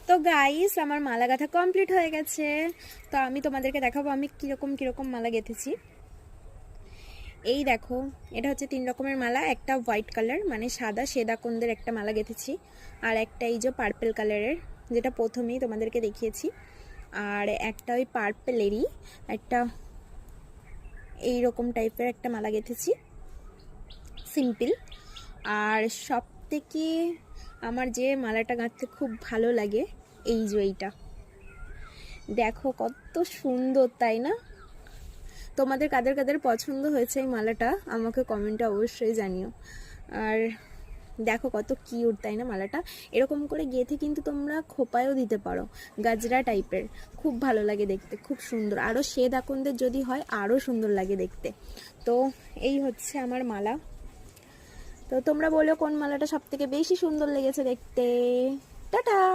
তো গাইস, আমার মালা গাঁথা কমপ্লিট হয়ে গেছে। তো আমি তোমাদেরকে দেখাবো আমি কিরকম মালা গেঁথেছি। এই দেখো, এটা হচ্ছে 3 রকমের মালা। একটা হোয়াইট কালার মানে সাদা সেদাকুন্দের একটা মালা গেঁথেছি, আর একটা এই যে পার্পেল কালারের, যেটা প্রথমেই তোমাদেরকে দেখিয়েছি, আর একটা ওই পার্পেলেরই একটা এই রকম টাইপের একটা মালা গেঁথেছি, সিম্পল। আর সব থেকে আমার যে মালাটা গাঁথতে খুব ভালো লাগে এই যে এইটা, দেখো কত সুন্দর, তাই না? তোমাদের কাদের কাদের পছন্দ হয়েছে এই মালাটা আমাকে কমেন্টে অবশ্যই জানিও। আর দেখো কত কিউট, তাই না মালাটা? এরকম করে গেঁথে কিন্তু তোমরা খোপায়ও দিতে পারো, গাজরা টাইপের, খুব ভালো লাগে দেখতে, খুব সুন্দর। আরও শ্বেত আকন্দের যদি হয় আরও সুন্দর লাগে দেখতে। তো এই হচ্ছে আমার মালা। তো তোমরা বলো কোন মালাটা সব থেকে বেশি সুন্দর লেগেছে দেখতে। টাটা।